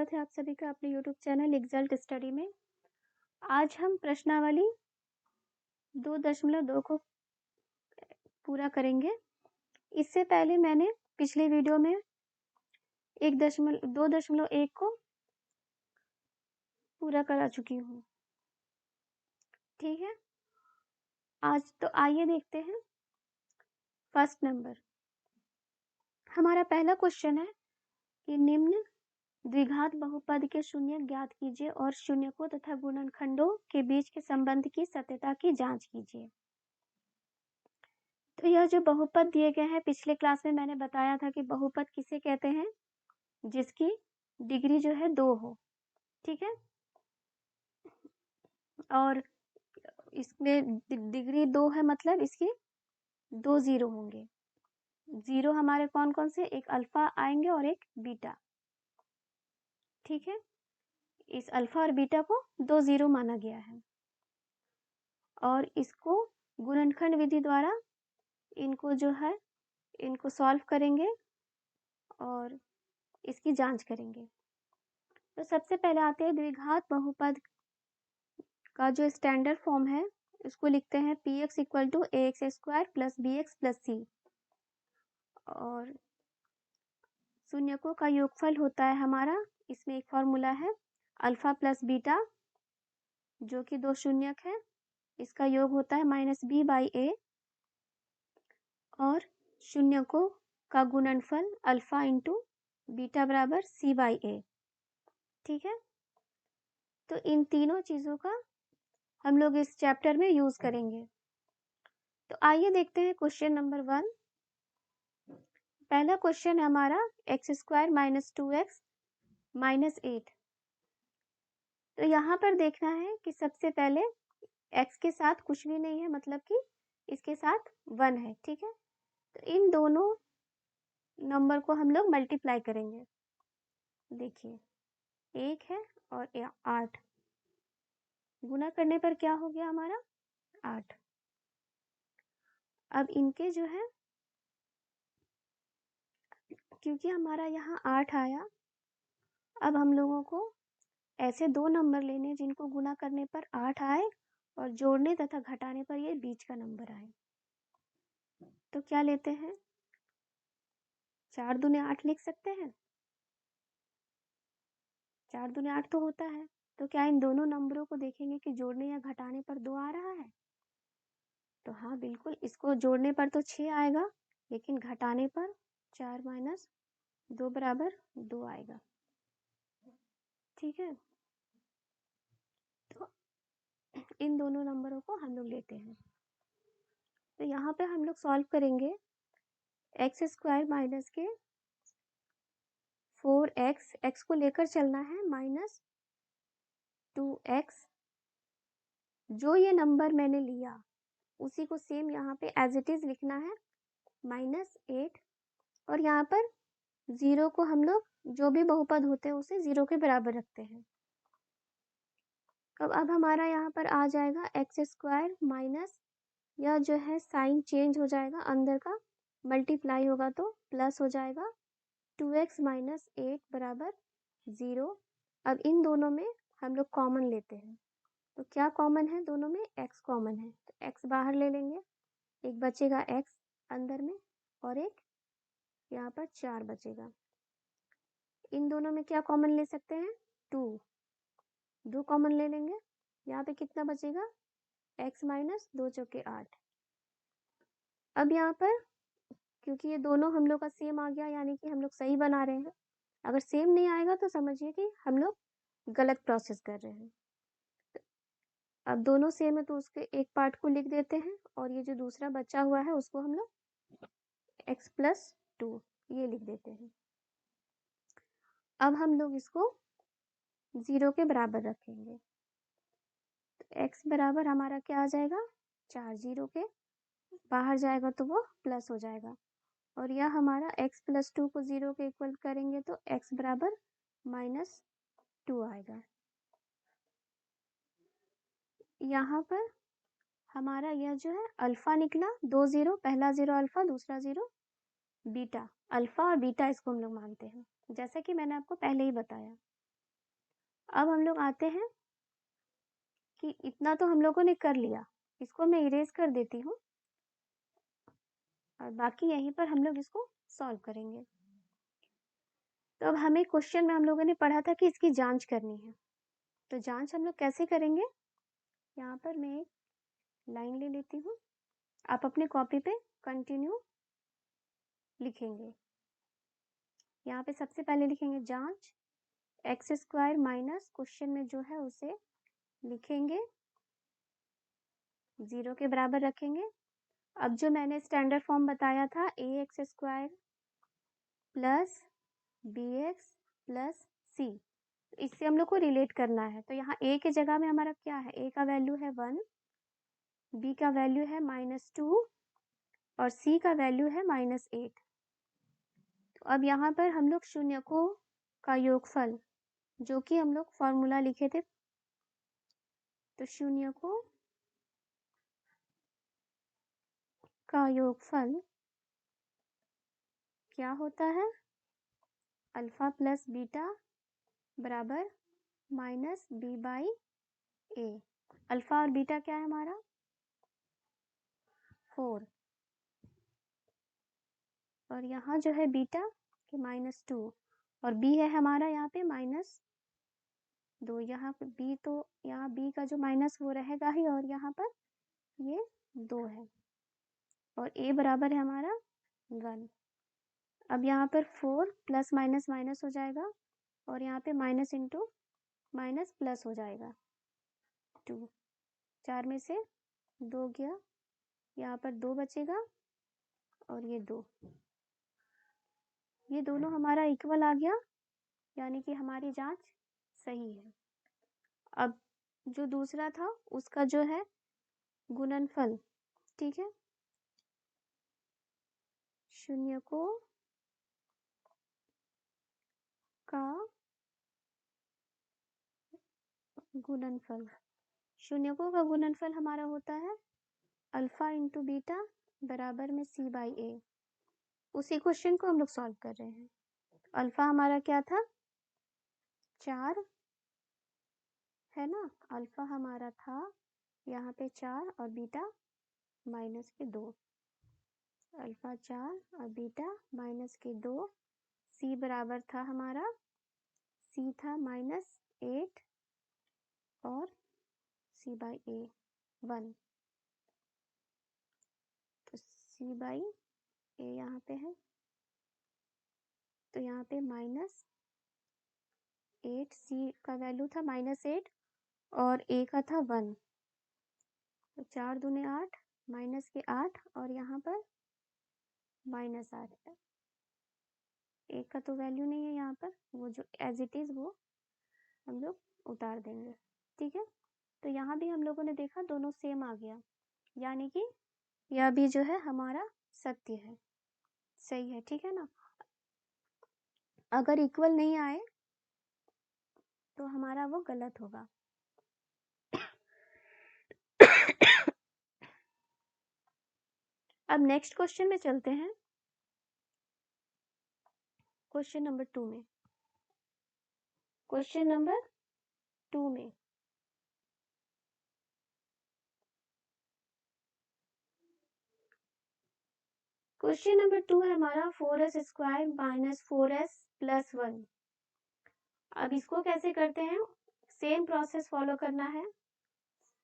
स्वागत है आप सभी का अपने YouTube चैनल एग्जल्ट स्टडी में। आज हम प्रश्नावली 2.2 को पूरा करेंगे। इससे पहले मैंने पिछले वीडियो में 2.1 को पूरा करा चुकी हूँ। ठीक है, आज तो आइए देखते हैं। फर्स्ट नंबर हमारा पहला क्वेश्चन है कि निम्न द्विघात बहुपद के शून्य ज्ञात कीजिए और शून्यकों तथा गुणनखंडों के बीच के संबंध की सत्यता की जांच कीजिए। तो यह जो बहुपद दिए गए हैं, पिछले क्लास में मैंने बताया था कि बहुपद किसे कहते हैं, जिसकी डिग्री जो है 2 हो। ठीक है, और इसमें डिग्री 2 है, मतलब इसकी 2 जीरो होंगे। जीरो हमारे कौन कौन से, एक अल्फा आएंगे और एक बीटा। ठीक है, इस अल्फा और बीटा को 2 जीरो माना गया है और इसको गुणनखंड विधि द्वारा इनको जो है इनको सॉल्व करेंगे और इसकी जांच करेंगे। तो सबसे पहले आते हैं द्विघात बहुपद का जो स्टैंडर्ड फॉर्म है, इसको लिखते हैं px equal to ax² plus bx plus c, और शून्यकों का योगफल होता है हमारा, इसमें एक फॉर्मूला है अल्फा प्लस बीटा, जो कि 2 शून्यक है, इसका योग होता है -b/a, और शून्यकों का गुणनफल अल्फा इंटू बीटा बराबर c/a। ठीक है, तो इन तीनों चीज़ों का हम लोग इस चैप्टर में यूज करेंगे। तो आइए देखते हैं क्वेश्चन नंबर 1। पहला क्वेश्चन है हमारा x² - 2x - 8। तो यहाँ पर देखना है कि सबसे पहले x के साथ कुछ भी नहीं है, मतलब कि इसके साथ 1 है। ठीक है, तो इन दोनों नंबर को हम लोग मल्टीप्लाई करेंगे। देखिए, 1 है और 8, गुना करने पर क्या हो गया हमारा 8। अब इनके जो है, क्योंकि हमारा यहाँ 8 आया, अब हम लोगों को ऐसे 2 नंबर लेने जिनको गुना करने पर 8 आए और जोड़ने तथा घटाने पर ये बीच का नंबर आए। तो क्या लेते हैं, 4 दूने 8 लिख सकते हैं, 4 दूने 8 तो होता है। तो क्या इन दोनों नंबरों को देखेंगे कि जोड़ने या घटाने पर 2 आ रहा है? तो हाँ बिल्कुल, इसको जोड़ने पर तो 6 आएगा, लेकिन घटाने पर 4 - 2 बराबर 2 आएगा। ठीक है, तो इन दोनों नंबरों को हम लोग लेते हैं। तो यहाँ पे हम लोग सॉल्व करेंगे x² माइनस के 4x, x को लेकर चलना है -2x। जो ये नंबर मैंने लिया उसी को सेम यहाँ पे एज इट इज लिखना है -8, और यहाँ पर 0 को हम लोग जो भी बहुपद होते हैं उसे 0 के बराबर रखते हैं। अब हमारा यहाँ पर आ जाएगा x² माइनस, यह जो है साइन चेंज हो जाएगा, अंदर का मल्टीप्लाई होगा तो प्लस हो जाएगा 2x - 8 बराबर 0। अब इन दोनों में हम लोग कॉमन लेते हैं, तो क्या कॉमन है, दोनों में x कॉमन है, तो x बाहर ले लेंगे, एक बचेगा x अंदर में और एक यहाँ पर 4 बचेगा। इन दोनों में क्या कॉमन ले सकते हैं, 2 कॉमन ले लेंगे, यहाँ पे कितना बचेगा, x - 2 चौके 8। अब यहाँ पर क्योंकि ये दोनों हम लोग का सेम आ गया, यानी कि हम लोग सही बना रहे हैं। अगर सेम नहीं आएगा तो समझिए कि हम लोग गलत प्रोसेस कर रहे हैं। अब दोनों सेम है तो उसके एक पार्ट को लिख देते हैं, और ये जो दूसरा बचा हुआ है उसको हम लोग x + 2 ये लिख देते हैं। अब हम लोग इसको 0 के बराबर रखेंगे, तो x बराबर हमारा क्या आ जाएगा, 4, 0 के बाहर जाएगा तो वो प्लस हो जाएगा, और यह हमारा x + 2 को 0 के इक्वल करेंगे तो x बराबर -2 आएगा। यहाँ पर हमारा यह जो है अल्फा निकला, 2 0, पहला 0 अल्फा, दूसरा 0 बीटा। अल्फा और बीटा इसको हम लोग मानते हैं, जैसा कि मैंने आपको पहले ही बताया। अब हम लोग आते हैं कि इतना तो हम लोगों ने कर लिया, इसको मैं इरेज कर देती हूँ और बाकी यहीं पर हम लोग इसको सॉल्व करेंगे। तो अब हमें क्वेश्चन में हम लोगों ने पढ़ा था कि इसकी जांच करनी है, तो जांच हम लोग कैसे करेंगे, यहाँ पर मैं एक लाइन ले लेती हूँ, आप अपने कॉपी पे कंटिन्यू लिखेंगे। यहाँ पे सबसे पहले लिखेंगे जांच एक्स स्क्वायर माइनस क्वेश्चन में जो है उसे लिखेंगे, 0 के बराबर रखेंगे। अब जो मैंने स्टैंडर्ड फॉर्म बताया था A X square plus B X plus C, इससे हम लोग को रिलेट करना है। तो यहाँ ए के जगह में हमारा क्या है, ए का वैल्यू है 1, बी का वैल्यू है -2 और सी का वैल्यू है -8। तो अब यहाँ पर हम लोग शून्यकों का योगफल, जो कि हम लोग फॉर्मूला लिखे थे, तो शून्यकों का योगफल क्या होता है, अल्फा प्लस बीटा बराबर -b/a। अल्फा और बीटा क्या है हमारा 4, और यहाँ जो है बीटा के -2 और b है हमारा यहाँ पे -2। यहाँ पे b, तो यहाँ b का जो माइनस वो रहेगा ही, और यहाँ पर ये 2 है और a बराबर है हमारा 1। अब यहाँ पर 4 प्लस माइनस माइनस हो जाएगा और यहाँ पे माइनस इंटू माइनस प्लस हो जाएगा 2, 4 में से 2 गया, यहाँ पर 2 बचेगा और ये 2, ये दोनों हमारा इक्वल आ गया, यानी कि हमारी जांच सही है। अब जो दूसरा था उसका जो है गुणनफल, ठीक है, शून्यकों का गुणनफल, शून्यकों का गुणनफल हमारा होता है अल्फा इंटू बीटा बराबर में c/a। उसी क्वेश्चन को हम लोग सॉल्व कर रहे हैं। अल्फा हमारा क्या था 4 है ना, अल्फा हमारा था यहाँ पे 4 और बीटा -2, अल्फा 4 और बीटा -2, c बराबर था हमारा, c था -8 और c/a 1, तो c/a यहाँ पे है, तो यहाँ पे -8, c का वैल्यू था -8 और a का था 1, तो 4 दूने 8 माइनस के 8 और यहाँ पर -8 है, एक का तो वैल्यू नहीं है यहाँ पर, वो जो एज इट इज़ वो हम लोग उतार देंगे, ठीक है। तो यहाँ भी हम लोगों ने देखा दोनों सेम आ गया, यानी कि यह भी जो है हमारा सत्य है, सही है, ठीक है ना। अगर इक्वल नहीं आए तो हमारा वो गलत होगा। अब नेक्स्ट क्वेश्चन में चलते हैं, क्वेश्चन नंबर 2 में। क्वेश्चन नंबर 2 में क्वेश्चन नंबर 2 है हमारा 4s square minus 4s plus 1। अब इसको कैसे करते हैं, सेम प्रोसेस फॉलो करना है,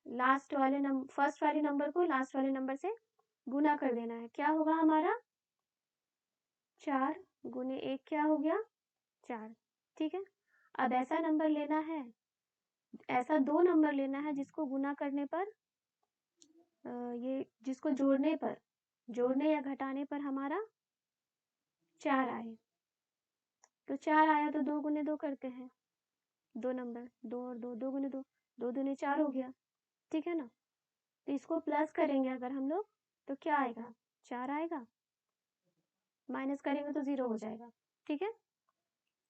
लास्ट वाले नंबर, फर्स्ट वाले नंबर को लास्ट वाले नंबर से गुना कर देना है। क्या होगा हमारा 4 गुने 1 क्या हो गया 4, ठीक है। अब ऐसा नंबर लेना है, ऐसा 2 नंबर लेना है जिसको गुना करने पर ये जिसको जोड़ने या घटाने पर हमारा 4 आए। तो 4 आया तो 2 गुने 2 करते हैं, 2 नंबर, 2 और 2, 2 गुने 2, 2 दूने 4 हो गया, ठीक है ना। तो इसको प्लस करेंगे अगर हम लोग तो क्या आएगा 4 आएगा, माइनस करेंगे तो 0 हो जाएगा, ठीक है।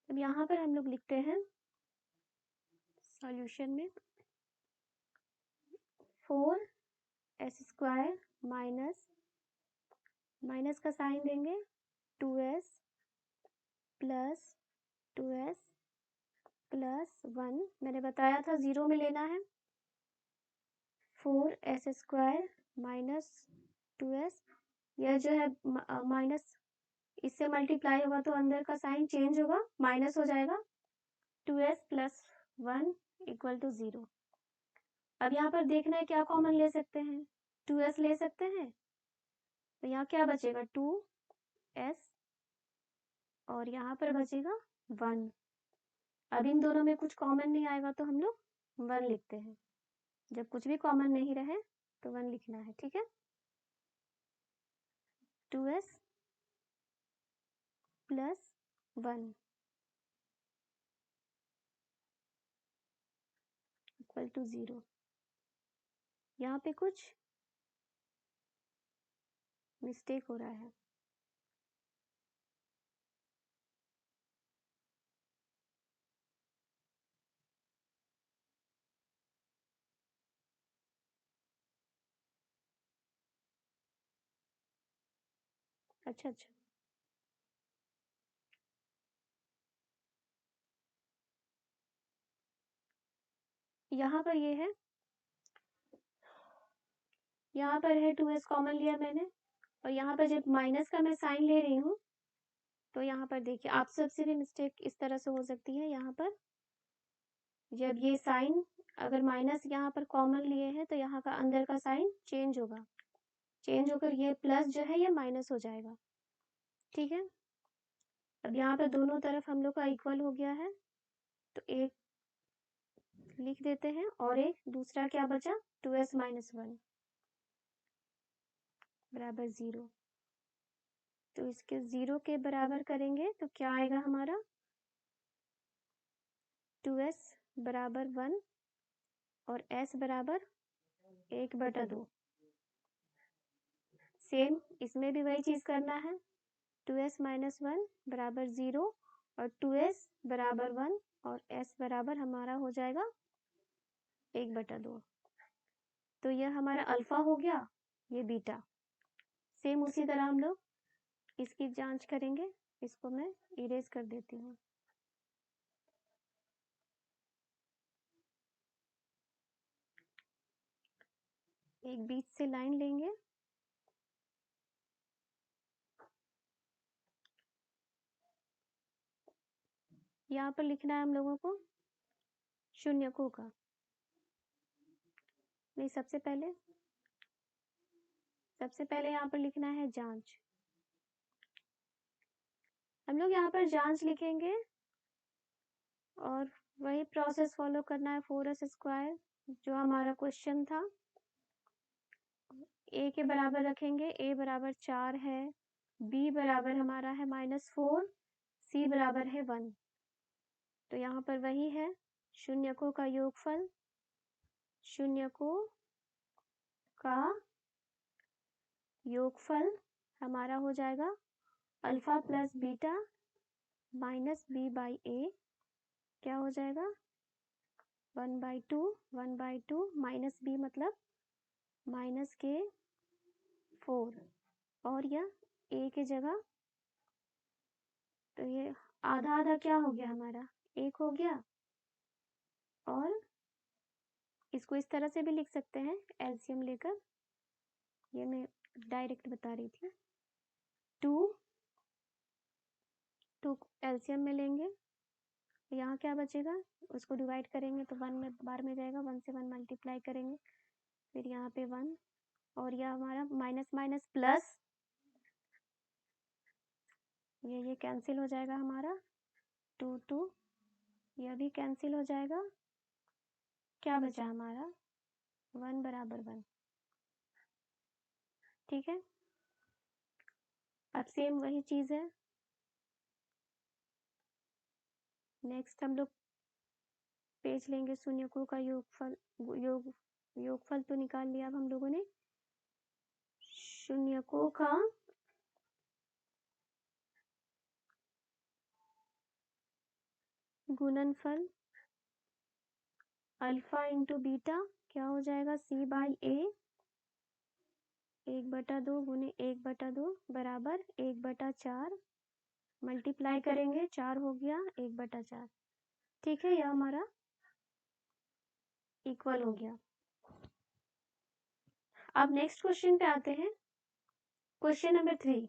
अब यहाँ पर हम लोग लिखते हैं सॉल्यूशन में 4s स्क्वायर माइनस का साइन देंगे 2s प्लस 2s प्लस 1, मैंने बताया था 0 में लेना है, 4s² माइनस 2s, यह जो है माइनस इससे मल्टीप्लाई होगा तो अंदर का साइन चेंज होगा, माइनस हो जाएगा, 2s प्लस 1 इक्वल टू 0। अब यहाँ पर देखना है क्या कॉमन ले सकते हैं, 2s ले सकते हैं, तो यहाँ क्या बचेगा 2s और यहाँ पर बचेगा 1। अब इन दोनों में कुछ कॉमन नहीं आएगा तो हम लोग 1 लिखते हैं, जब कुछ भी कॉमन नहीं रहे तो 1 लिखना है, ठीक है। 2s plus 1 equal to 0। यहाँ पे कुछ मिस्टेक हो रहा है, अच्छा, यहाँ पर ये है, यहाँ पर है 2s कॉमन लिया मैंने, और यहाँ पर जब माइनस का मैं साइन ले रही हूँ तो यहाँ पर देखिए आप सबसे भी मिस्टेक इस तरह से हो सकती है, यहाँ पर जब ये साइन अगर माइनस यहाँ पर कॉमन लिए हैं तो यहाँ का अंदर का साइन चेंज होगा, चेंज होकर ये प्लस जो है ये माइनस हो जाएगा, ठीक है। अब यहाँ पर दोनों तरफ हम लोग का इक्वल हो गया है, तो एक लिख देते हैं और एक दूसरा क्या बचा 2s माइनस 1 बराबर 0। तो इसके 0 के बराबर करेंगे तो क्या आएगा हमारा 2s बराबर 1 और s बराबर 1/2। सेम इसमें भी वही चीज करना है, 2s माइनस 1 बराबर 0 और 2s बराबर 1 और s बराबर हमारा हो जाएगा 1/2। तो यह हमारा अल्फा हो गया, ये बीटा। सेम उसी तरह हम लोग इसकी जांच करेंगे, इसको मैं इरेज कर देती हूँ। एक बीच से लाइन लेंगे, यहाँ पर लिखना है हम लोगों को शून्यकों का, नहीं सबसे पहले यहाँ पर लिखना है जांच। हम लोग यहाँ पर जांच लिखेंगे और वही प्रोसेस फॉलो करना है, 4s² जो हमारा क्वेश्चन था, a के बराबर रखेंगे, a बराबर 4 है, b बराबर हमारा है -4, c बराबर है 1। तो यहाँ पर वही है शून्यकों का योगफल, शून्यकों का योगफल हमारा हो जाएगा alpha plus beta minus b/a, क्या हो जाएगा 1/2, 1/2 माइनस b मतलब माइनस के 4, और यह a की जगह, तो ये आधा आधा क्या हो गया हमारा 1 हो गया, और इसको इस तरह से भी लिख सकते हैं एलसीएम लेकर, ये मैं डायरेक्ट बता रही थी। 2 एलसीएम में लेंगे, यहाँ क्या बचेगा, उसको डिवाइड करेंगे तो 1 में बार में जाएगा, 1 से 1 मल्टीप्लाई करेंगे, फिर यहाँ पे 1, और यह हमारा माइनस माइनस प्लस, ये कैंसिल हो जाएगा हमारा, 2 यह भी कैंसिल हो जाएगा, क्या बचा हमारा 1 बराबर 1, ठीक है। अब सेम वही चीज है, नेक्स्ट हम लोग पेज लेंगे, शून्यकों का योगफल तो निकाल लिया अब हम लोगों ने, शून्यकों का गुणनफल अल्फा इंटू बीटा क्या हो जाएगा c/a, 1/2 गुने 1/2 बराबर 1/4, मल्टीप्लाई करेंगे 4 हो गया 1/4, ठीक है, यह हमारा इक्वल हो गया। अब नेक्स्ट क्वेश्चन पे आते हैं, क्वेश्चन नंबर 3।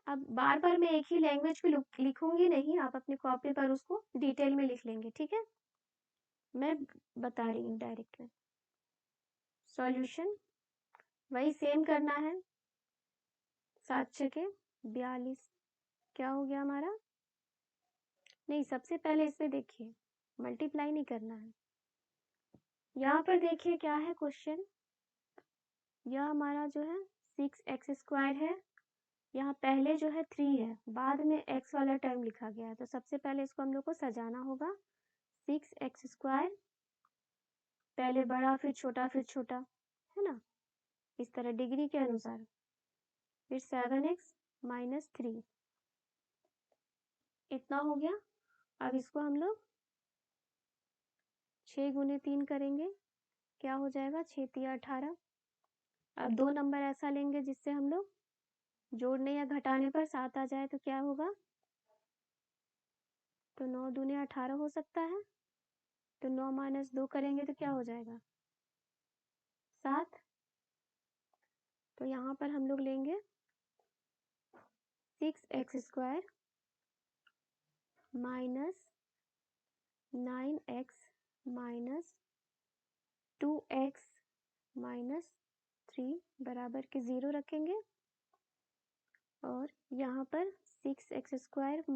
अब बार बार मैं एक ही लैंग्वेज पे लिखूंगी नहीं, आप अपनी कॉपी पर उसको डिटेल में लिख लेंगे, ठीक है। मैं बता रही हूँ डायरेक्ट में। सॉल्यूशन वही सेम करना है, 7 छके 42। क्या हो गया हमारा, नहीं सबसे पहले इसमें देखिए मल्टीप्लाई नहीं करना है। यहाँ पर देखिए क्या है क्वेश्चन, यह हमारा जो है 6x² है, यहाँ पहले जो है 3 है, बाद में x वाला टर्म लिखा गया है, तो सबसे पहले इसको हम लोग को सजाना होगा। 6x², पहले बड़ा फिर छोटा फिर छोटा, है ना, इस तरह डिग्री के अनुसार। फिर 7x - 3, इतना हो गया। अब इसको हम लोग 6 गुने 3 करेंगे, क्या हो जाएगा, 6 तिया 18। अब 2 नंबर ऐसा लेंगे जिससे हम लोग जोड़ने या घटाने पर 7 आ जाए, तो क्या होगा, तो 9 दूने 18 हो सकता है, तो 9 - 2 करेंगे तो क्या हो जाएगा, 7। तो यहाँ पर हम लोग लेंगे 6x² - 9x - 2x - 3 बराबर के 0 रखेंगे, और यहाँ पर 6x² -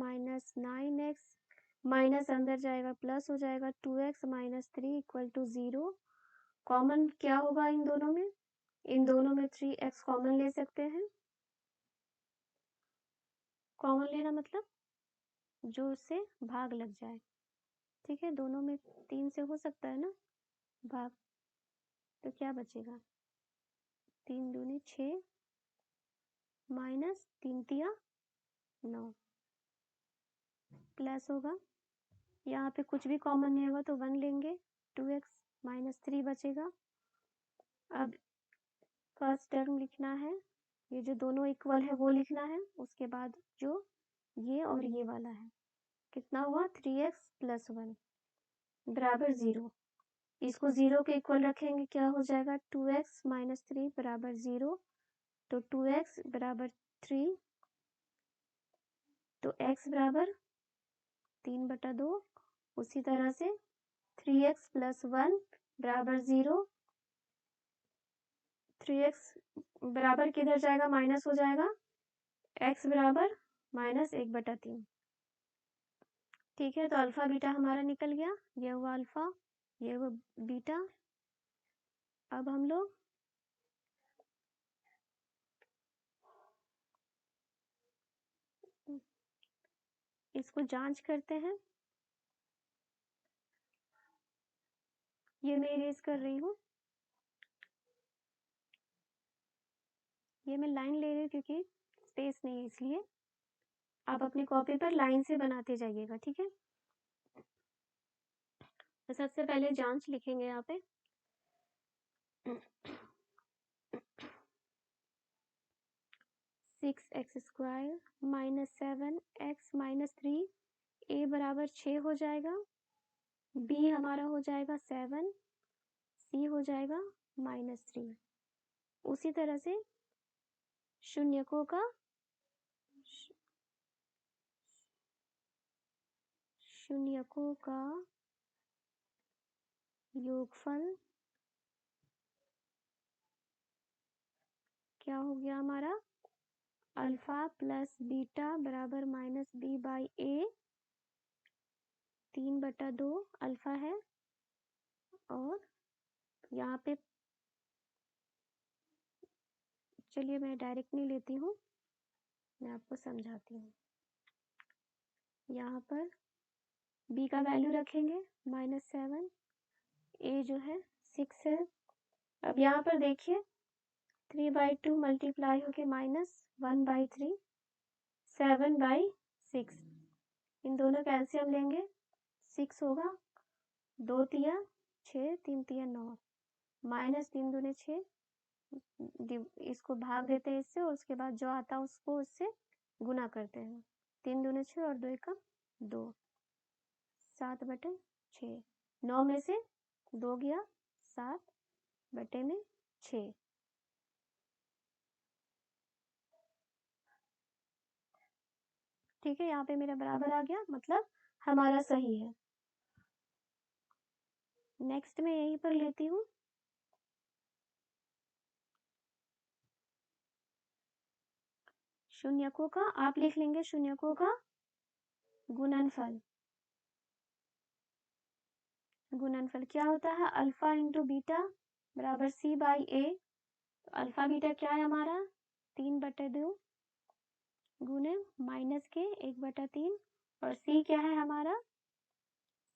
9x माइनस अंदर जाएगा प्लस हो जाएगा, 2x - 3 = 0। कॉमन क्या होगा इन दोनों में, इन दोनों में 3x कॉमन ले सकते हैं। कॉमन लेना मतलब जो उससे भाग लग जाए, ठीक है, दोनों में 3 से हो सकता है ना भाग, तो क्या बचेगा, 3 दूनी 6 माइनस 3 तिया 9 प्लस होगा, यहाँ पे कुछ भी कॉमन नहीं होगा तो 1 लेंगे, 2x - 3 बचेगा। अब फर्स्ट टर्म लिखना है, ये जो दोनों इक्वल है वो लिखना है, उसके बाद जो ये और ये वाला है, कितना हुआ, 3x + 1 बराबर 0। इसको 0 के इक्वल रखेंगे, क्या हो जाएगा, 2x - 3 बराबर 0, तो 2x बराबर 3, तो x बराबर 3/2। उसी तरह से 3x + 1 बराबर 0, 3x बराबर किधर जाएगा, माइनस हो जाएगा, x बराबर -1/3। ठीक है, तो अल्फा बीटा हमारा निकल गया, ये हुआ अल्फा, ये हुआ बीटा। अब हम लोग इसको जांच करते हैं, ये मैं इरेज कर रही हूँ, ये मैं लाइन ले रही हूँ क्योंकि स्पेस नहीं है, इसलिए आप अपनी कॉपी पर लाइन से बनाते जाइएगा, ठीक है। तो सबसे पहले जांच लिखेंगे यहाँ पे, (6x² - 7x - 3) a बराबर 6 हो जाएगा, b हमारा हो जाएगा 7, c हो जाएगा -3। उसी तरह से शून्यकों का योगफल क्या हो गया हमारा, अल्फा प्लस बीटा बराबर -b/a, 3/2 अल्फा है, और यहाँ पे चलिए मैं डायरेक्ट नहीं लेती हूँ, मैं आपको समझाती हूँ। यहाँ पर b का वैल्यू रखेंगे -7, a जो है 6 है। अब यहाँ पर देखिए 3/2 मल्टीप्लाई होके -1/3, 7/6, इन दोनों का एलसीएम लेंगे, 6 होगा, 2 तिया 6, 3 तिया 9, -3 दूने 6, इसको भाग देते हैं इससे, और उसके बाद जो आता है उसको इससे गुना करते हैं, 3 दूने 6 और 2 एकम 2, 7/6। 9 में से 2 गया, 7/6। ठीक है, यहाँ पे मेरा बराबर आ गया, मतलब हमारा सही है। नेक्स्ट मैं यहीं पर लेती हूँ शून्यकों का, आप लिख लेंगे शून्यकों का गुणनफल। गुणनफल क्या होता है? अल्फा इंटू बीटा बराबर C/A। तो अल्फा बीटा क्या है हमारा? 3/2 गुने माइनस के 1/3, और C क्या है हमारा?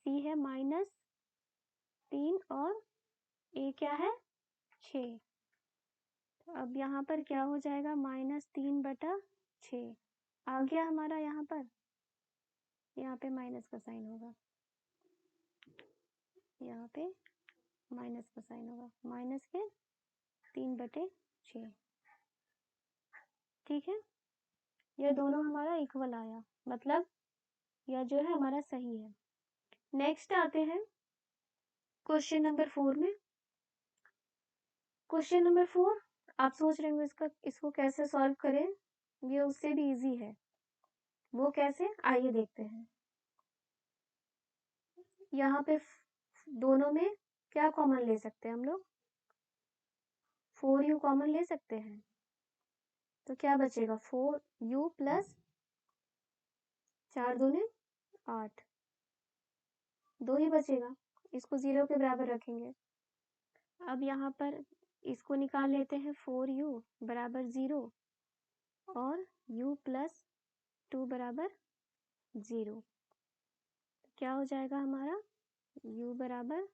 C है -3 और A क्या है? 6। तो अब यहाँ पर क्या हो जाएगा? -3/6 आ गया हमारा। यहाँ पे माइनस का साइन होगा, यहाँ पे माइनस का साइन होगा, माइनस के 3/6। ठीक है, यह दोनों हमारा इक्वल आया, मतलब यह जो है हमारा सही है। नेक्स्ट आते हैं क्वेश्चन नंबर 4 में। क्वेश्चन नंबर 4, आप सोच रहे होंगे इसको कैसे सॉल्व करें, ये उससे भी इजी है। वो कैसे, आइए देखते हैं। यहाँ पे दोनों में क्या कॉमन ले सकते हैं हम लोग? 4u कॉमन ले सकते हैं, तो क्या बचेगा? 4u प्लस 4 दूने 8, 2 ही बचेगा। इसको 0 के बराबर रखेंगे। अब यहाँ पर इसको निकाल लेते हैं, 4u बराबर 0 और u प्लस 2 बराबर 0। क्या हो जाएगा हमारा? u बराबर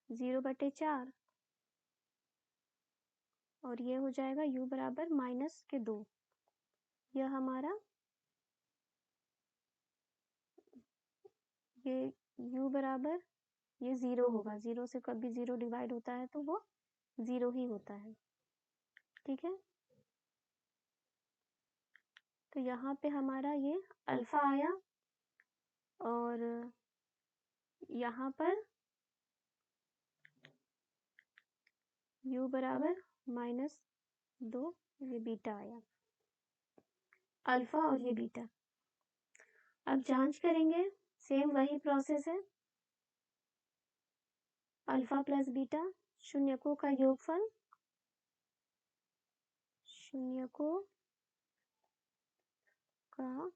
0/4 और ये हो जाएगा u बराबर -2। यह हमारा ये u बराबर ये 0 होगा। 0 से कभी 0 डिवाइड होता है तो वो 0 ही होता है। ठीक है, तो यहाँ पे हमारा ये अल्फा आया और यहाँ पर u बराबर -2, ये बीटा आया, अल्फा और ये बीटा। अब जांच करेंगे, सेम वही प्रोसेस है। अल्फा प्लस बीटा, शून्यकों का योगफल, शून्यकों का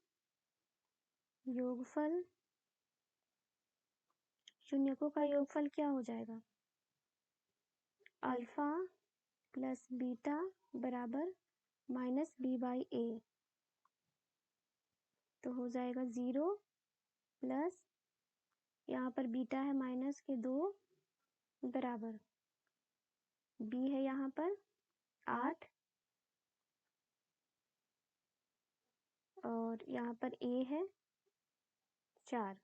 योगफल, शून्यकों का योगफल क्या हो जाएगा? अल्फा प्लस बीटा बराबर -b/a, तो हो जाएगा 0 प्लस, यहाँ पर बीटा है -2 बराबर b है यहाँ पर 8 और यहाँ पर a है 4।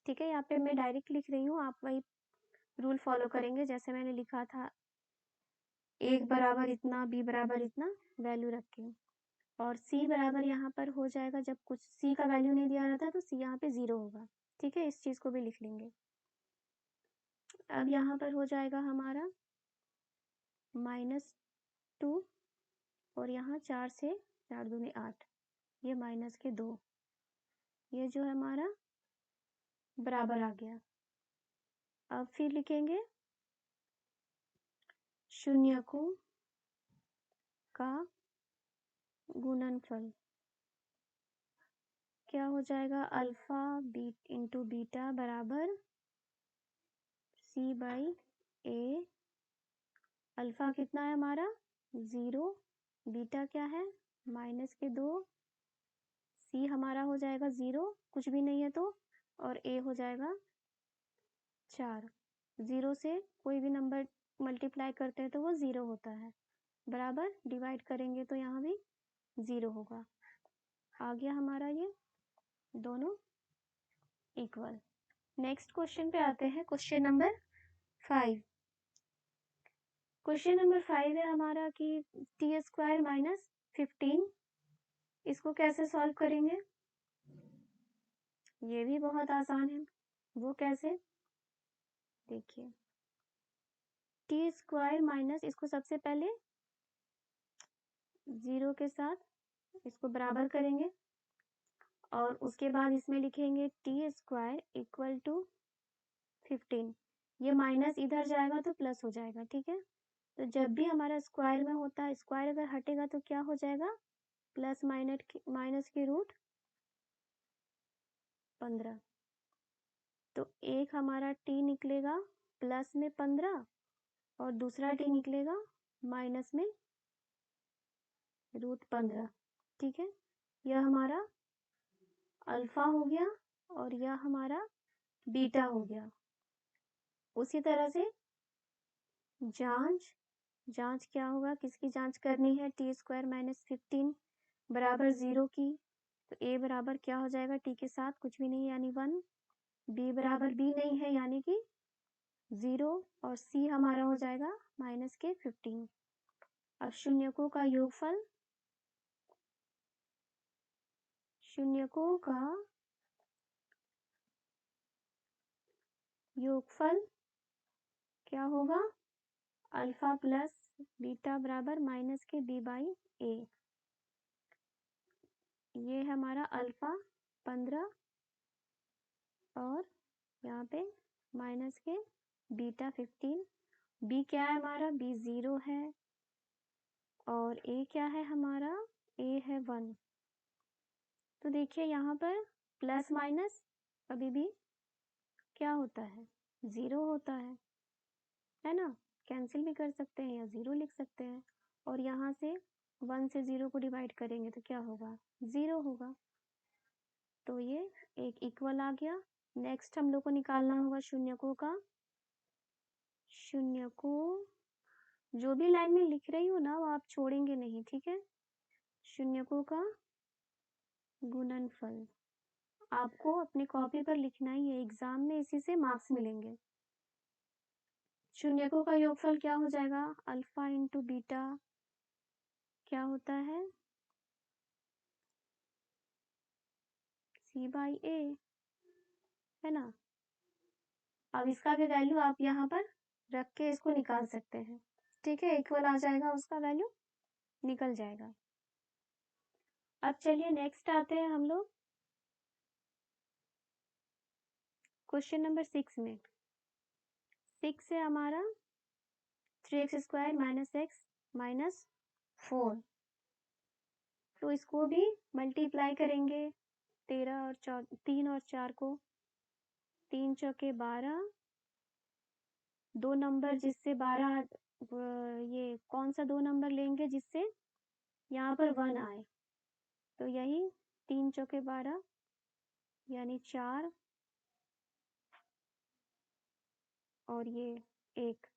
ठीक है, यहाँ पे मैं डायरेक्ट लिख रही हूँ, आप वही रूल फॉलो करेंगे जैसे मैंने लिखा था, 1 बराबर इतना, b बराबर इतना वैल्यू रख के। और c बराबर यहाँ पर हो जाएगा, जब कुछ c का वैल्यू नहीं दिया रहता तो c यहाँ पे 0 होगा। ठीक है, इस चीज को भी लिख लेंगे। अब यहाँ पर हो जाएगा हमारा -2 और यहाँ 4 से 4 दूनी 8, ये -2, ये जो है हमारा बराबर आ गया। अब फिर लिखेंगे शून्यकों का गुणनफल, क्या हो जाएगा? अल्फा इंटू बीटा बराबर C/A। अल्फा कितना है हमारा? 0, बीटा क्या है? -2, C हमारा हो जाएगा 0, कुछ भी नहीं है तो, और A हो जाएगा 4। 0 से कोई भी नंबर मल्टीप्लाई करते हैं तो वो 0 होता है, बराबर डिवाइड करेंगे तो यहाँ भी 0 होगा। आ गया हमारा ये दोनों इक्वल। नेक्स्ट क्वेश्चन पे आते हैं, क्वेश्चन नंबर 5। क्वेश्चन नंबर 5 है हमारा कि t² - 15, इसको कैसे सॉल्व करेंगे? ये भी बहुत आसान है। वो कैसे, देखिए टी स्क्वायर माइनस, इसको सबसे पहले 0 के साथ इसको बराबर करेंगे और उसके बाद इसमें लिखेंगे टी स्क्वायर इक्वल टू 15। ये माइनस इधर जाएगा तो प्लस हो जाएगा, ठीक है। तो जब भी हमारा स्क्वायर में होता है, स्क्वायर अगर हटेगा तो क्या हो जाएगा, प्लस माइनस की रूट 15। तो एक हमारा टी निकलेगा प्लस में 15 और दूसरा टी निकलेगा माइनस में रूट 15, ठीक है। यह हमारा अल्फा हो गया और यह हमारा बीटा हो गया। उसी तरह से जांच क्या होगा, किसकी जांच करनी है, टी स्क्वायर माइनस 15 बराबर 0 की। तो ए बराबर क्या हो जाएगा, टी के साथ कुछ भी नहीं यानी 1, बी बराबर बी नहीं है यानी कि 0 और सी हमारा हो जाएगा माइनस के 15। अब शून्यकों का योगफल, शून्यकों का योगफल क्या होगा, अल्फा प्लस बीटा बराबर माइनस के बी बाई ए। ये हमारा अल्फा 15 और यहाँ पे माइनस के बीटा 15। बी क्या है हमारा, बी 0 है और ए क्या है हमारा, ए है 1। तो देखिए यहाँ पर प्लस माइनस कभी भी क्या होता है, 0 होता है ना। कैंसिल भी कर सकते हैं या 0 लिख सकते हैं। और यहाँ से 1 से 0 को डिवाइड करेंगे तो क्या होगा, 0 होगा। तो ये एक इक्वल आ गया। नेक्स्ट हम लोग को निकालना होगा शून्यकों का। शून्यकों जो भी लाइन में लिख रही हूँ ना वो आप छोड़ेंगे नहीं, ठीक है। शून्यकों का गुणनफल आपको अपनी कॉपी पर लिखना ही है, एग्जाम में इसी से मार्क्स मिलेंगे। शून्यकों का योगफल क्या हो जाएगा, अल्फा इंटू बीटा क्या होता है, सी बाई ए, है ना। अब इसका भी वैल्यू आप यहाँ पर रख के इसको निकाल सकते हैं, ठीक है। इक्वल आ जाएगा, उसका वैल्यू निकल जाएगा। अब चलिए नेक्स्ट आते हैं हम लोग क्वेश्चन नंबर 6 में। 6 है हमारा 3x square minus x minus 4। तो इसको भी मल्टीप्लाई करेंगे 3 और 4 को, 3 चौके 12, दो नंबर जिससे 12, ये कौन सा दो नंबर लेंगे जिससे यहाँ पर 1 आए, तो यही 3 चौके 12 यानी 4 और ये 1,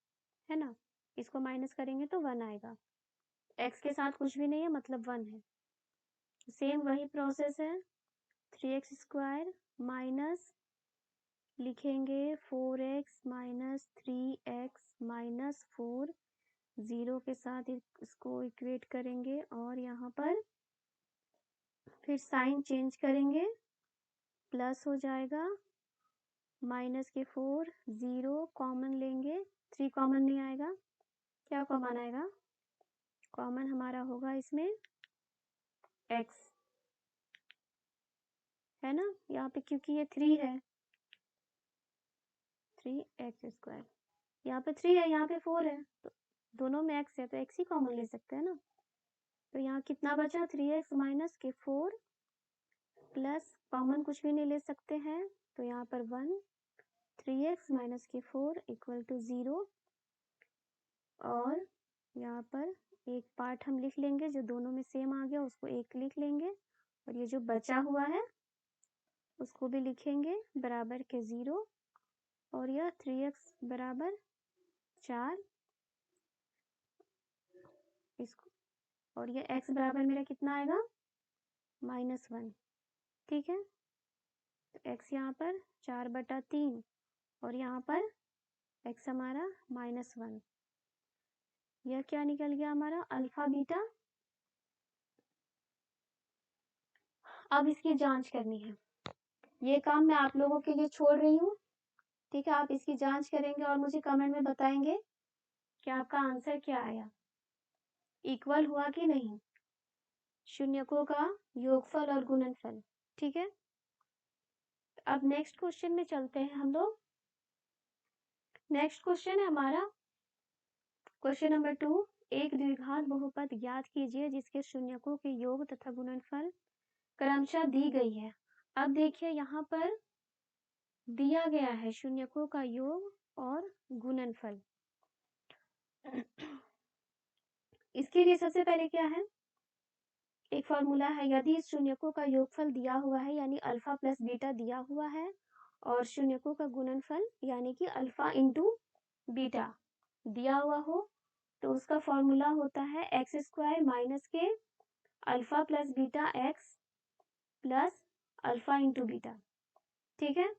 है ना। इसको माइनस करेंगे तो 1 आएगा। x के साथ कुछ भी नहीं है मतलब 1 है। सेम वही प्रोसेस है, 3x स्क्वायर माइनस लिखेंगे 4x माइनस 3x माइनस 4, 0 के साथ इसको इक्वेट करेंगे और यहाँ पर फिर साइन चेंज करेंगे, प्लस हो जाएगा माइनस के 4, 0 कॉमन लेंगे, 3 कॉमन नहीं आएगा, क्या कॉमन आएगा, कॉमन हमारा होगा इसमें x, है ना। यहाँ पे क्योंकि ये 3 है, 3x स्क्वायर, यहाँ पे 3 है यहाँ पे 4 है, तो दोनों में x है तो x ही कॉमन ले सकते हैं ना। तो यहाँ कितना बचा, 3x माइनस के 4 प्लस कॉमन कुछ भी नहीं ले सकते हैं तो यहाँ पर 1, 3x माइनस के 4 इक्वल टू 0। और यहाँ पर एक पार्ट हम लिख लेंगे जो दोनों में सेम आ गया, उसको एक लिख लेंगे और ये जो बचा हुआ है उसको भी लिखेंगे बराबर के 0। और यह 3x बराबर 4, इसको, और ये x बराबर मेरा कितना आएगा, -1, ठीक है। तो x यहाँ पर 4/3 और यहाँ पर x हमारा -1। यह क्या निकल गया हमारा, अल्फा बीटा। अब इसकी जांच करनी है, ये काम मैं आप लोगों के लिए छोड़ रही हूँ, ठीक है, आप इसकी जांच करेंगे और मुझे कमेंट में बताएंगे कि आपका आंसर क्या आया, इक्वल हुआ कि नहीं, शून्यकों का योगफल और गुणनफल। ठीक है, अब नेक्स्ट क्वेश्चन में चलते हैं हम लोग। नेक्स्ट क्वेश्चन है हमारा क्वेश्चन नंबर 2। एक द्विघात बहुपद ज्ञात कीजिए जिसके शून्यकों के योग तथा गुणनफल क्रमशः दी गई है। अब देखिए यहाँ पर दिया गया है शून्यकों का योग और गुणनफल। इसके लिए सबसे पहले क्या है, एक फॉर्मूला है, यदि शून्यकों का योगफल दिया हुआ है यानी अल्फा प्लस बीटा दिया हुआ है और शून्यकों का गुणनफल यानी कि अल्फा इंटू बीटा दिया हुआ हो तो उसका फॉर्मूला होता है एक्स स्क्वायर माइनस के alpha plus beta x plus alpha into beta. ठीक है,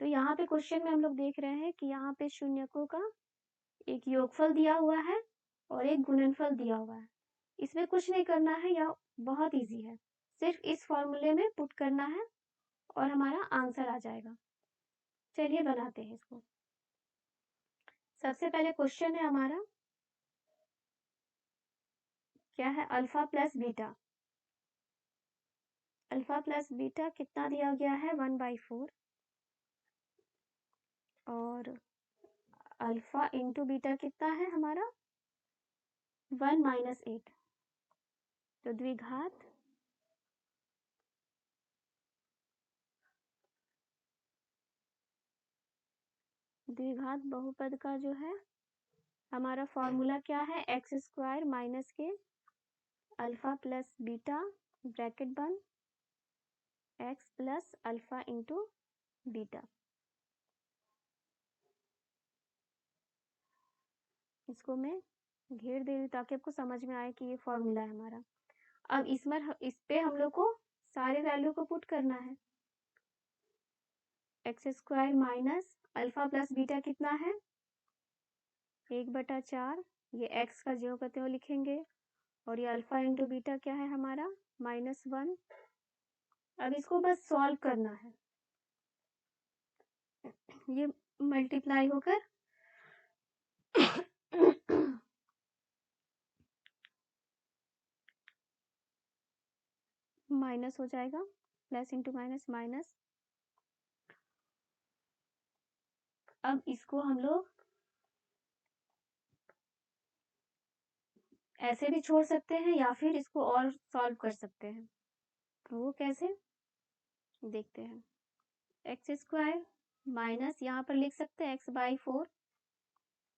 तो यहाँ पे क्वेश्चन में हम लोग देख रहे हैं कि यहाँ पे शून्यकों का एक योगफल दिया हुआ है और एक गुणनफल दिया हुआ है। इसमें कुछ नहीं करना है, या बहुत इजी है, सिर्फ इस फॉर्मूले में पुट करना है और हमारा आंसर आ जाएगा। चलिए बनाते हैं इसको। सबसे पहले क्वेश्चन है हमारा क्या है, alpha plus beta. Alpha plus beta कितना दिया गया है, 1/4 और अल्फा इंटू बीटा कितना है हमारा 1 - 8। तो द्विघात बहुपद का जो है हमारा फॉर्मूला क्या है, एक्स स्क्वायर माइनस के अल्फा प्लस बीटा ब्रैकेट बंद x plus alpha into beta. इसको मैं घेर दे रही हूँ ताकि आपको समझ में आए कि ये फॉर्मूला है हमारा। अब इस पे हम लोग को सारे वैल्यू को पुट करना है। X square minus alpha plus beta कितना है 1/4, ये एक्स का ज्यों का त्यों लिखेंगे और ये अल्फा इंटू बीटा क्या है हमारा -1। अब इसको बस सॉल्व करना है, ये मल्टीप्लाई होकर माइनस हो जाएगा, प्लस इंटू माइनस माइनस। अब इसको हम लोग ऐसे भी छोड़ सकते हैं या फिर इसको और सॉल्व कर सकते हैं। वो कैसे देखते हैं, एक्स स्क्वायर माइनस यहाँ पर लिख सकते हैं x/4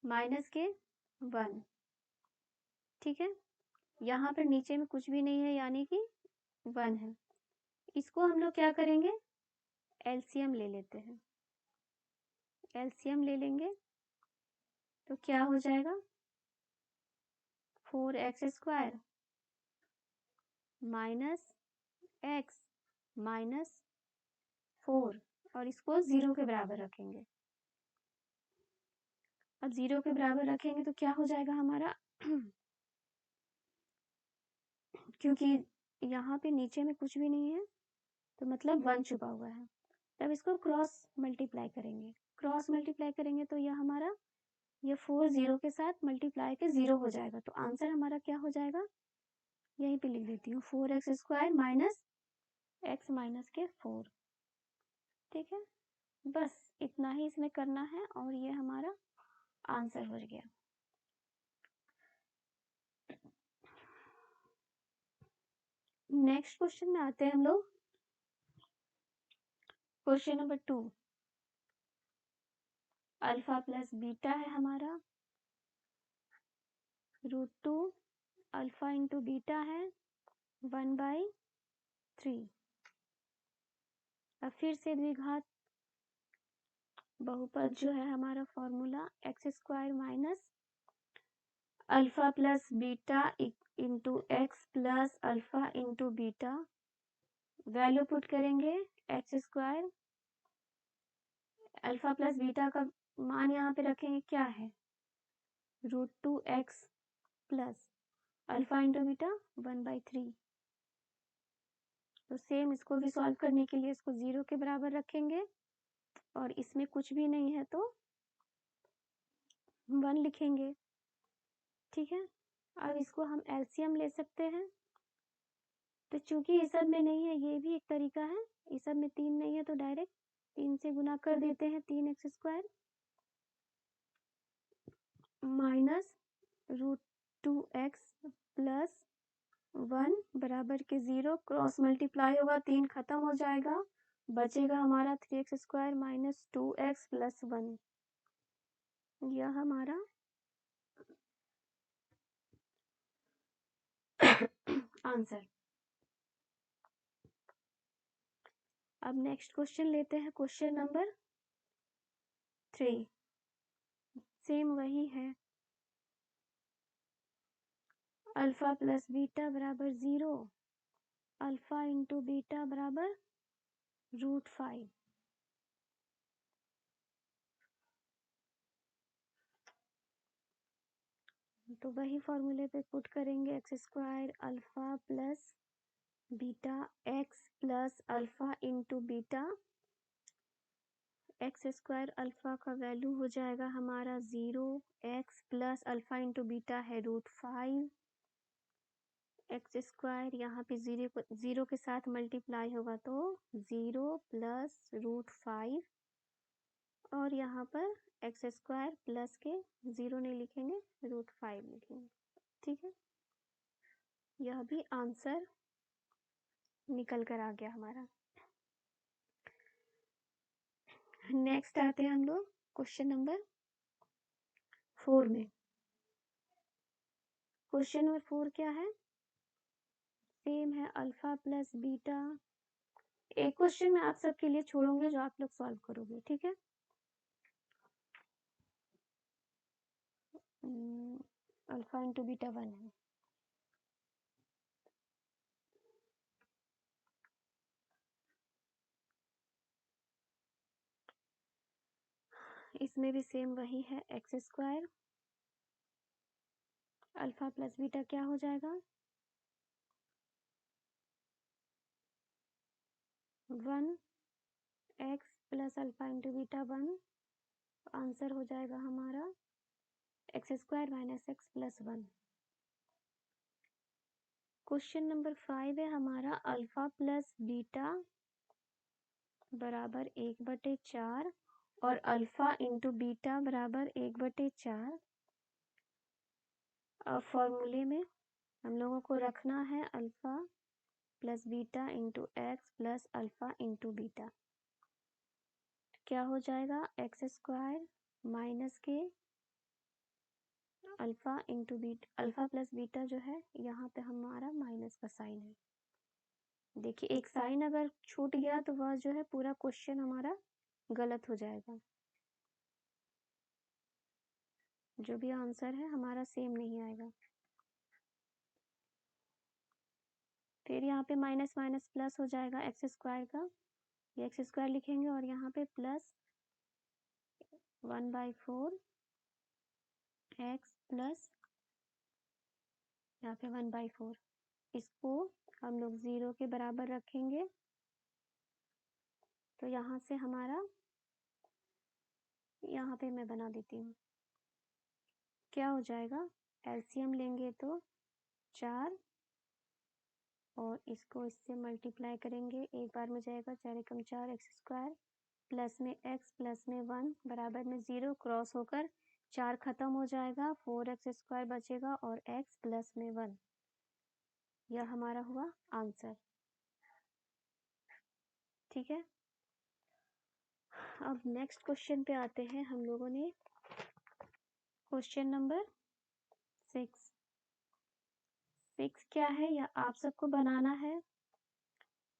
माइनस के 1। ठीक है, यहाँ पर नीचे में कुछ भी नहीं है यानी कि 1 है। इसको हम लोग क्या करेंगे, एलसीएम ले लेते हैं। एलसीएम ले लेंगे तो क्या हो जाएगा 4x square minus x minus 4 और इसको 0 के बराबर रखेंगे। अब 0 के बराबर रखेंगे तो क्या हो जाएगा हमारा क्योंकि यहाँ पे नीचे में कुछ भी नहीं है तो मतलब 1 छुपा हुआ है। तब इसको क्रॉस मल्टीप्लाई करेंगे। क्रॉस मल्टीप्लाई करेंगे तो यह हमारा ये 4 0 के साथ मल्टीप्लाई के 0 हो जाएगा। तो आंसर हमारा क्या हो जाएगा, यहीं पे लिख देती हूँ 4x square minus x minus के 4। ठीक है, बस इतना ही इसमें करना है और ये हमारा आंसर हो गया। नेक्स्ट क्वेश्चन में आते हैं हम लोग। Question number 2, alpha plus beta है हमारा √2 अल्फा इंटू बीटा है 1/3। अब फिर से द्विघात बहुपद जो है हमारा formula X square minus alpha plus beta into X plus alpha into beta. Value put करेंगे X square, alpha plus beta का मान यहाँ पे रखेंगे क्या है √2x plus alpha into beta 1/3। तो सेम इसको भी सॉल्व करने के लिए इसको 0 के बराबर रखेंगे और इसमें कुछ भी नहीं है तो 1 लिखेंगे। ठीक है, अब इसको हम एलसीएम ले सकते हैं। तो चूंकि इस सब में नहीं है, ये भी एक तरीका है, इस सब में 3 नहीं है तो डायरेक्ट 3 से गुना कर देते हैं, 3x² माइनस √2x प्लस 1 बराबर के 0, क्रॉस मल्टीप्लाई होगा, 3 खत्म हो जाएगा, बचेगा हमारा 3x² माइनस 2x प्लस 1। यह हमारा आंसर। अब नेक्स्ट क्वेश्चन लेते हैं, क्वेश्चन नंबर 3। सेम वही है, अल्फा प्लस बीटा बराबर 0, अल्फा इंटू बीटा बराबर √5। तो वही फॉर्मूले पे पुट करेंगे, x² alpha plus beta x plus alpha into beta. x² alpha का वैल्यू हो जाएगा हमारा 0, x plus alpha into beta है √5, x² यहाँ पे 0 के साथ मल्टीप्लाई होगा तो 0 प्लस √5, और यहाँ पर x² प्लस के 0 नहीं लिखेंगे, √5 लिखेंगे। ठीक है, यह भी आंसर निकल कर आ गया हमारा। नेक्स्ट आते हैं हम लोग क्वेश्चन नंबर 4 में। क्वेश्चन नंबर 4 क्या है, सेम है, अल्फा प्लस बीटा। एक क्वेश्चन मैं आप सबके लिए छोड़ूंगी जो आप लोग सॉल्व करोगे। ठीक है, अल्फा इंटू बीटा 1 है। इसमें भी सेम वही है, x² अल्फा प्लस बीटा क्या हो जाएगा, 1x plus alpha into beta 1। Answer हो जाएगा हमारा x² minus x plus 1। Question number 5 है हमारा, अल्फा प्लस बीटा बराबर 1/4 और अल्फा इंटू बीटा बराबर 1/4। अब फॉर्मूले में हम लोगों को रखना है alpha plus beta into X plus alpha into beta. क्या हो जाएगा, x² माइनस के alpha into beta, alpha plus beta जो है यहाँ पे हमारा माइनस का साइन है। देखिए, एक साइन अगर छूट गया तो वह जो है पूरा क्वेश्चन हमारा गलत हो जाएगा, जो भी आंसर है हमारा सेम नहीं आएगा। फिर यहाँ पे माइनस माइनस प्लस हो जाएगा, x² का ये x² लिखेंगे और यहाँ पे प्लस 1/4 x प्लस यहाँ पे 1/4। इसको हम लोग 0 के बराबर रखेंगे तो यहाँ से हमारा, यहाँ पे मैं बना देती हूँ, क्या हो जाएगा, एलसीएम लेंगे तो 4 और इसको इससे मल्टीप्लाई करेंगे, एक बार में जाएगा 4 एकम 4 x² प्लस में x प्लस में 1 बराबर में 0, क्रॉस होकर 4 खत्म हो जाएगा, 4x² बचेगा और x प्लस में 1। यह हमारा हुआ आंसर। ठीक है, अब नेक्स्ट क्वेश्चन पे आते हैं हम लोगों ने, क्वेश्चन नंबर 6। 6 क्या है या आप सबको बनाना है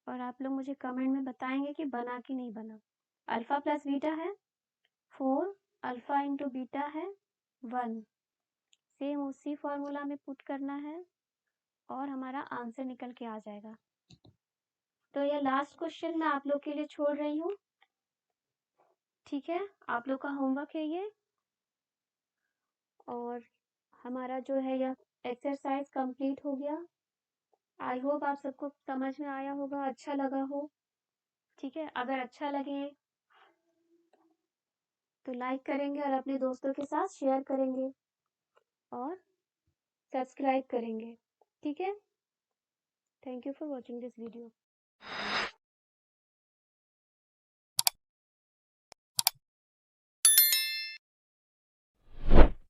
और आप लोग मुझे कमेंट में बताएंगे कि बना कि नहीं बना। अल्फा प्लस बीटा है 4, अल्फा इंटू बीटा है 1, सेम उसी फॉर्मूला में पुट करना है और हमारा आंसर निकल के आ जाएगा। तो यह लास्ट क्वेश्चन मैं आप लोग के लिए छोड़ रही हूँ। ठीक है, आप लोग का होमवर्क है ये, और हमारा जो है यह एक्सरसाइज कंप्लीट हो गया। आई होप आप सबको समझ में आया होगा, अच्छा लगा हो। ठीक है, अगर अच्छा लगे तो लाइक करेंगे और अपने दोस्तों के साथ शेयर करेंगे और सब्सक्राइब करेंगे। ठीक है, thank you for watching this video.